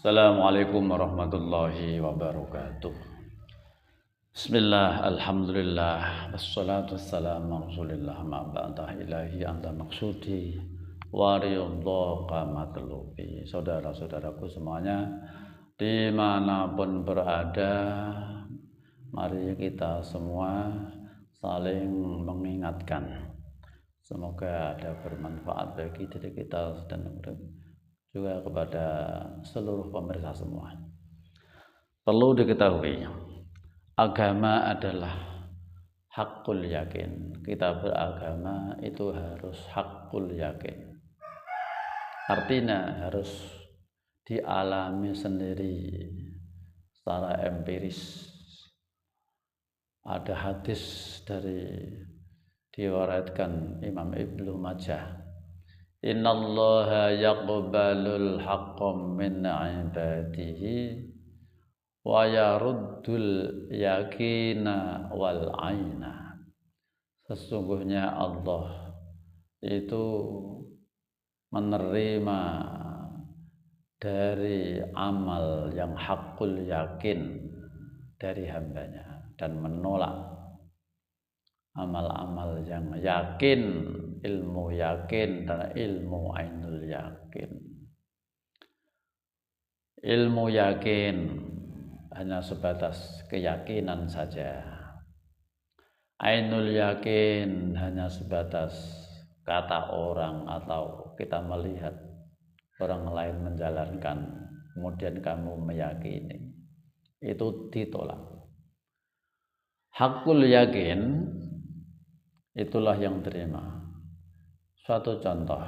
Assalamualaikum warahmatullahi wabarakatuh. Bismillah, alhamdulillah, wassalatu wassalamu rasulillah ma'ba'dah ilahi anta maksudi wa ridha matlubi. Saudara-saudaraku semuanya dimanapun berada, mari kita semua saling mengingatkan. Semoga ada bermanfaat bagi diri kita dan juga kepada seluruh pemirsa semua. Perlu diketahui, agama adalah hakul yakin. Kita beragama itu harus hakul yakin. Artinya harus dialami sendiri secara empiris. Ada hadis diriwayatkan Imam Ibnu Majah. Innallaha yaqbalul haqqam min ibadihi wa yaruddul yakina wal aina. Sesungguhnya Allah itu menerima dari amal yang hakul yakin dari hambanya dan menolak amal-amal yang yakin, ilmu yakin dan ilmu ainul yakin. Ilmu yakin hanya sebatas keyakinan saja. Ainul yakin hanya sebatas kata orang atau kita melihat orang lain menjalankan, kemudian kamu meyakini. Itu ditolak. Hakul yakin itulah yang terima. Suatu contoh,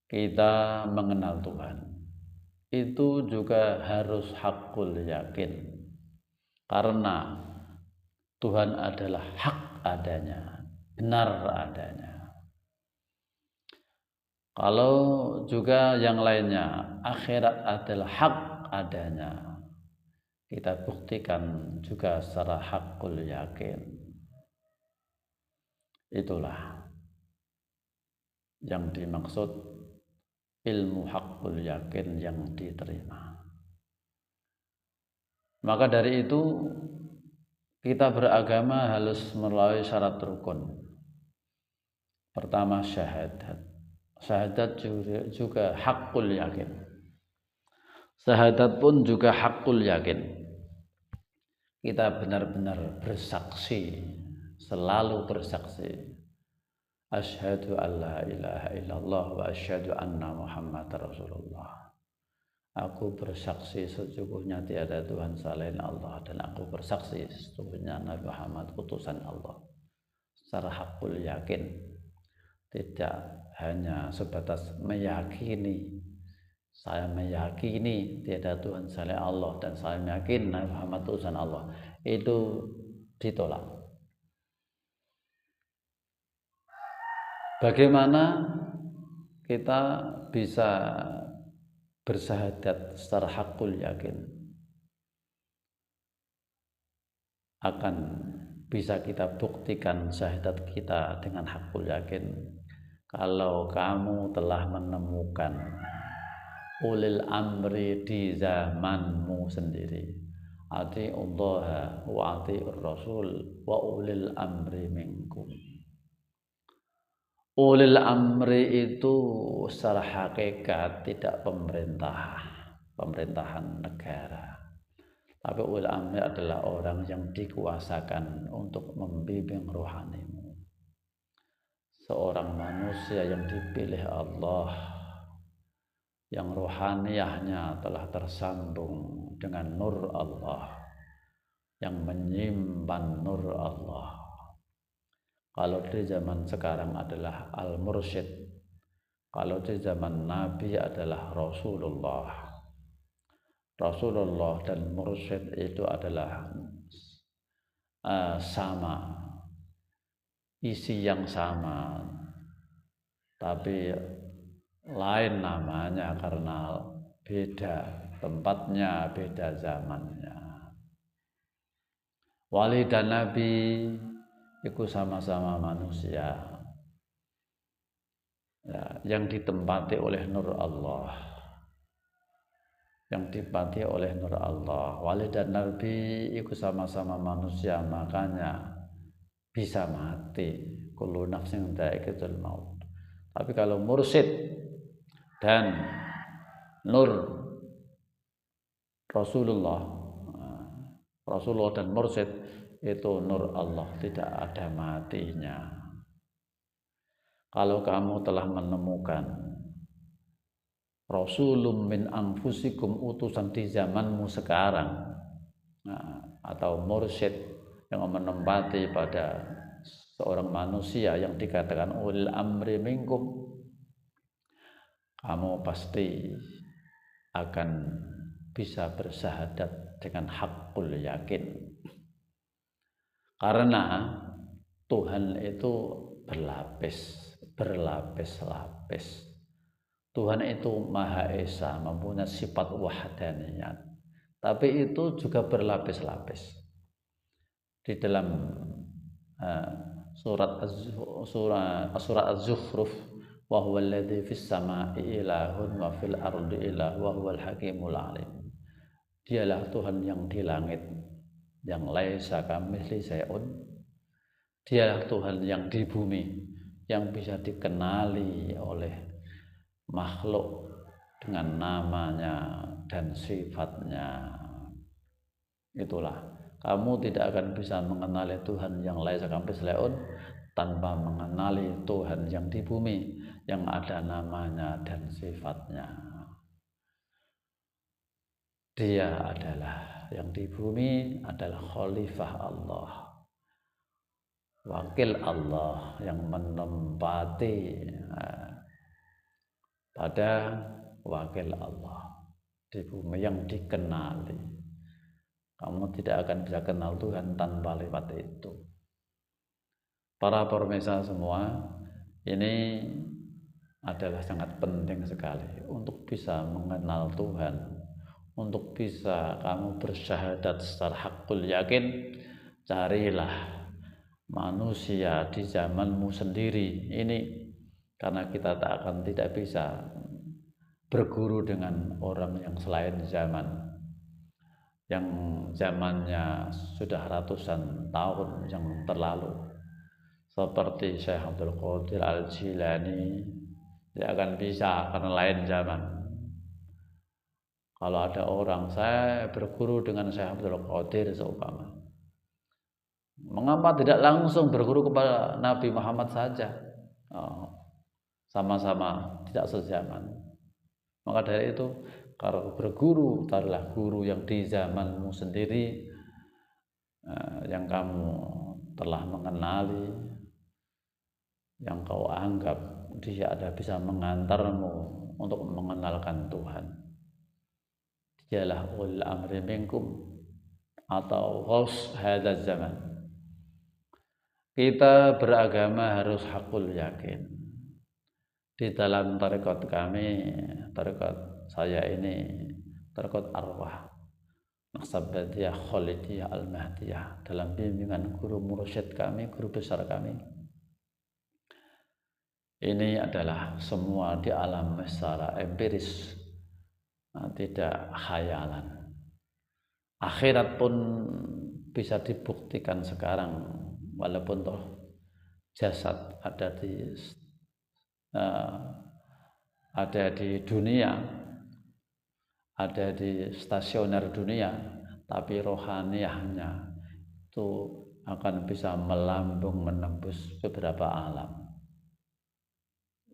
kita mengenal Tuhan, itu juga harus hakul yakin, karena Tuhan adalah hak adanya, benar adanya. Kalau juga yang lainnya, akhirat adalah hak adanya, kita buktikan juga secara hakul yakin. Itulah yang dimaksud ilmu hakul yakin yang diterima. Maka dari itu kita beragama harus melalui syarat rukun. Pertama syahadat. Syahadat juga hakul yakin. Syahadat pun juga hakul yakin. Kita benar-benar bersaksi, selalu bersaksi. Asyhadu an la ilaha illallah wa asyhadu anna Muhammadar Rasulullah. Aku bersaksi sesungguhnya tiada Tuhan selain Allah, dan aku bersaksi sesungguhnya Nabi Muhammad utusan Allah. Secara hakul yakin, tidak hanya sebatas meyakini. Saya meyakini tiada Tuhan selain Allah dan saya yakin Nabi Muhammad utusan Allah. Itu ditolak. Bagaimana kita bisa bersyahadat secara hakul yakin? Akan bisa kita buktikan syahadat kita dengan hakul yakin kalau kamu telah menemukan ulil amri di zamanmu sendiri. Atiullaha wa atiur rasul wa ulil amri minkum. Ulil amri itu secara hakikat tidak pemerintahan negara, tapi ulil amri adalah orang yang dikuasakan untuk membimbing rohanimu. Seorang manusia yang dipilih Allah, yang rohaniyahnya telah tersambung dengan nur Allah, yang menyimpan nur Allah. Kalau di zaman sekarang adalah al-mursyid, kalau di zaman Nabi adalah Rasulullah. Rasulullah dan mursyid itu adalah sama, isi yang sama, tapi lain namanya karena beda tempatnya, beda zamannya. Wali dan Nabi itu sama-sama manusia ya, yang ditempati oleh nur Allah. yang dipati oleh nur Allah. Wali dan Nabi itu sama-sama manusia, makanya bisa mati. Kullu nafsin dha'iqatul maut. Tapi kalau mursyid dan nur Rasulullah dan mursyid itu nur Allah, tidak ada matinya. Kalau kamu telah menemukan Rasulun min anfusikum, utusan di zamanmu sekarang, atau mursyid yang menempati pada seorang manusia yang dikatakan ulil amri minkum, kamu pasti akan bisa bersyahadat dengan hakul yakin. Karena Tuhan itu berlapis-lapis. Tuhan itu Maha Esa, mempunyai sifat wahdaniyat. Tapi itu juga berlapis-lapis. Di dalam surat Az-Zukhruf, wa huwal ladzi fis samaa'i ilahun wa fil ardi ilah wa huwal hakimul alim. Dialah Tuhan yang di langit, yang laisa kamitsli syai'un. Dialah Tuhan yang di bumi, yang bisa dikenali oleh makhluk dengan namanya dan sifatnya. Itulah, kamu tidak akan bisa mengenali Tuhan yang laisa kamitsli syai'un tanpa mengenali Tuhan yang di bumi, yang ada namanya dan sifatnya. Dia adalah yang di bumi, adalah khalifah Allah, wakil Allah yang menempati pada wakil Allah di bumi yang dikenali. Kamu tidak akan bisa kenal Tuhan tanpa lewat itu. Para pemirsa semua, ini adalah sangat penting sekali untuk bisa mengenal Tuhan. Untuk bisa kamu bersyahadat secara hakul yakin, carilah manusia di zamanmu sendiri ini, karena kita tidak bisa berguru dengan orang yang selain zaman, yang zamannya sudah ratusan tahun yang terlalu, seperti Syekh Abdul Qadir Al-Jilani. Tidak akan bisa karena lain zaman. Kalau ada orang, saya berguru dengan Syekh Abdul Qadir seumpama, mengapa tidak langsung berguru kepada Nabi Muhammad saja? Sama-sama tidak sezaman. Maka dari itu, kalau berguru, adalah guru yang di zamanmu sendiri, yang kamu telah mengenali, yang kau anggap dia ada bisa mengantarmu untuk mengenalkan Tuhan. Dialah ulil amri minkum atau ghaus hadzal zaman. Kita beragama harus hakul yakin. Di dalam tarekat kami, tarekat saya ini, tarekat arwah Naqsabandiyah Khalidiyah Al-Mahdiyah, dalam bimbingan guru mursyid kami, guru besar kami, ini adalah semua di alam secara empiris, tidak khayalan. Akhirat pun bisa dibuktikan sekarang, walaupun toh jasad ada di dunia, ada di stasioner dunia, tapi rohaniyahnya itu akan bisa melambung menembus beberapa alam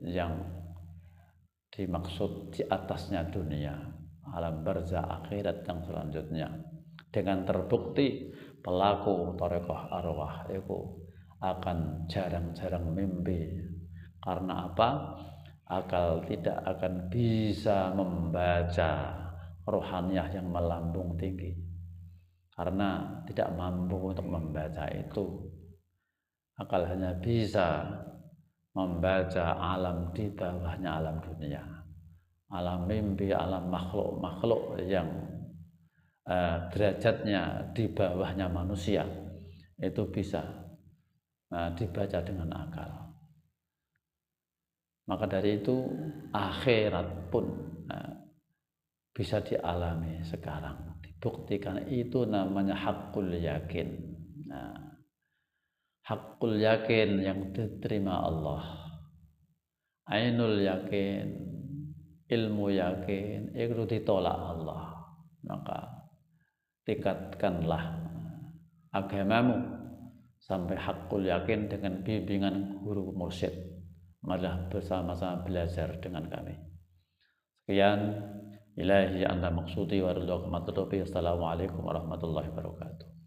yang dimaksud di atasnya dunia, alam barzah akhirat yang selanjutnya. Dengan terbukti pelaku thariqah arwah itu akan jarang-jarang mimpi. Karena apa? Akal tidak akan bisa membaca rohaniyah yang melambung tinggi, karena tidak mampu untuk membaca itu. Akal hanya bisa membaca alam di bawahnya alam dunia, alam mimpi, alam makhluk-makhluk yang derajatnya di bawahnya manusia, itu bisa dibaca dengan akal. Maka dari itu akhirat pun bisa dialami sekarang, dibuktikan. Itu namanya hakul yakin. Nah, hakul yakin yang diterima Allah, ainul yakin, ilmu yakin, itu ditolak Allah. Maka tingkatkanlah agamamu sampai hakul yakin dengan bimbingan guru mursyid. Marilah bersama-sama belajar dengan kami. Sekian, ilahi anta maksudi wa ridha. Assalamualaikum warahmatullahi wabarakatuh.